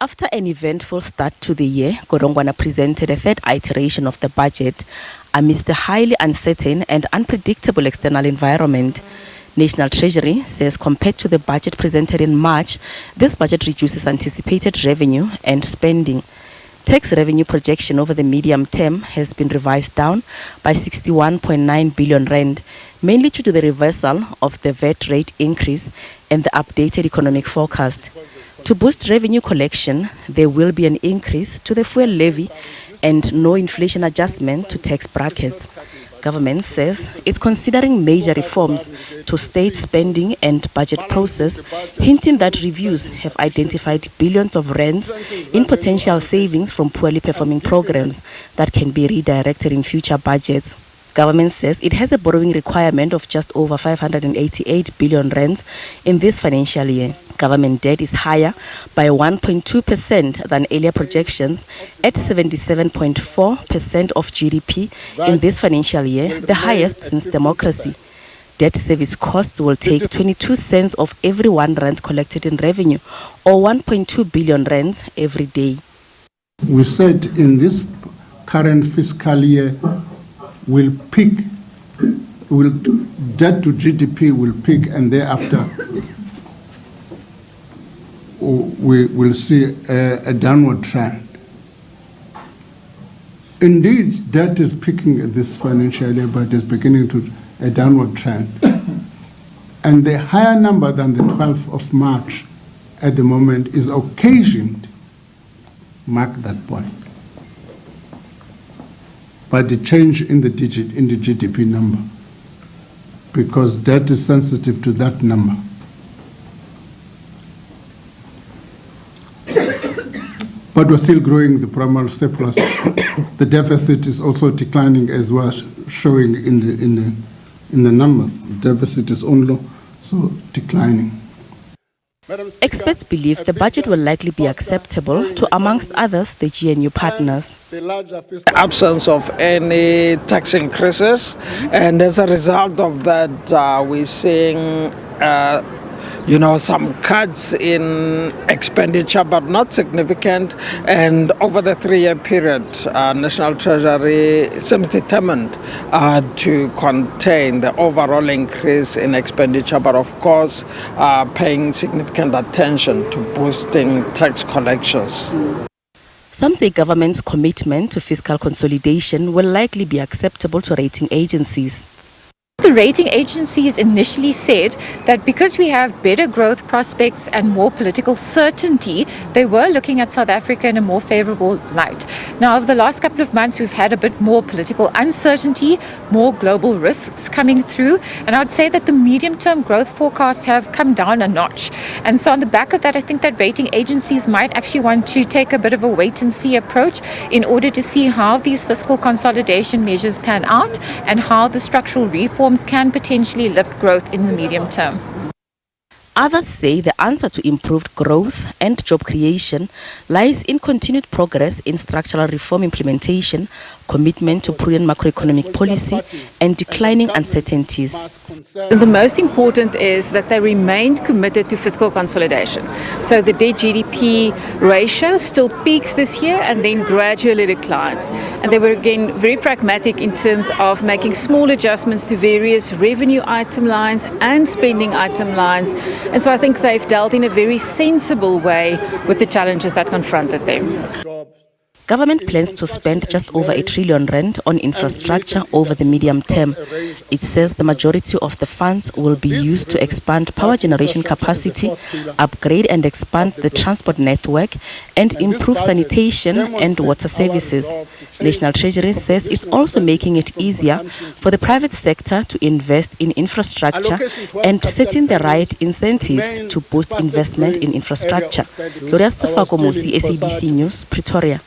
After an eventful start to the year, Godongwana presented a third iteration of the budget amidst a highly uncertain and unpredictable external environment. National Treasury says compared to the budget presented in March, this budget reduces anticipated revenue and spending. Tax revenue projection over the medium term has been revised down by 61.9 billion rand, mainly due to the reversal of the VAT rate increase and the updated economic forecast. To boost revenue collection, there will be an increase to the fuel levy and no inflation adjustment to tax brackets. Government says it's considering major reforms to state spending and budget process, hinting that reviews have identified billions of rands in potential savings from poorly performing programs that can be redirected in future budgets. Government says it has a borrowing requirement of just over 588 billion rands in this financial year. Government debt is higher by 1.2% than earlier projections at 77.4% of GDP in this financial year, the highest since democracy. Debt service costs will take 22 cents of every 1 rand collected in revenue, or 1.2 billion rands every day. We said in this current fiscal year, debt to GDP will peak, and thereafter we will see a downward trend. Indeed, debt is peaking this financial year, but is beginning to a downward trend. And the higher number than the 12th of March at the moment is occasioned, mark that point, by the change in the GDP number, because debt is sensitive to that number. But we're still growing the primary surplus. The deficit is also declining as well, showing in the numbers. The deficit is also declining. Experts believe the budget will likely be acceptable to, amongst others, the GNU partners. The absence of any tax increases, and as a result of that, we're seeing some cuts in expenditure, but not significant. And over the 3-year period, National Treasury seems determined to contain the overall increase in expenditure, but of course, paying significant attention to boosting tax collections. Some say government's commitment to fiscal consolidation will likely be acceptable to rating agencies. The rating agencies initially said that because we have better growth prospects and more political certainty, they were looking at South Africa in a more favorable light. Now, over the last couple of months, we've had a bit more political uncertainty, more global risks coming through, and I would say that the medium-term growth forecasts have come down a notch. And so on the back of that, I think that rating agencies might actually want to take a bit of a wait-and-see approach in order to see how these fiscal consolidation measures pan out and how the structural reforms can potentially lift growth in the medium term. Others say the answer to improved growth and job creation lies in continued progress in structural reform implementation, commitment to prudent macroeconomic policy, and declining uncertainties. The most important is that they remained committed to fiscal consolidation. So the debt GDP ratio still peaks this year and then gradually declines. And they were again very pragmatic in terms of making small adjustments to various revenue item lines and spending item lines. And so I think they've dealt in a very sensible way with the challenges that confronted them. Government plans to spend just over 1 trillion rand on infrastructure over the medium term. It says the majority of the funds will be used to expand power generation capacity, upgrade and expand the transport network, and improve sanitation and water services. National Treasury says it's also making it easier for the private sector to invest in infrastructure and setting the right incentives to boost investment in infrastructure. Gloria Musi, SABC News, Pretoria.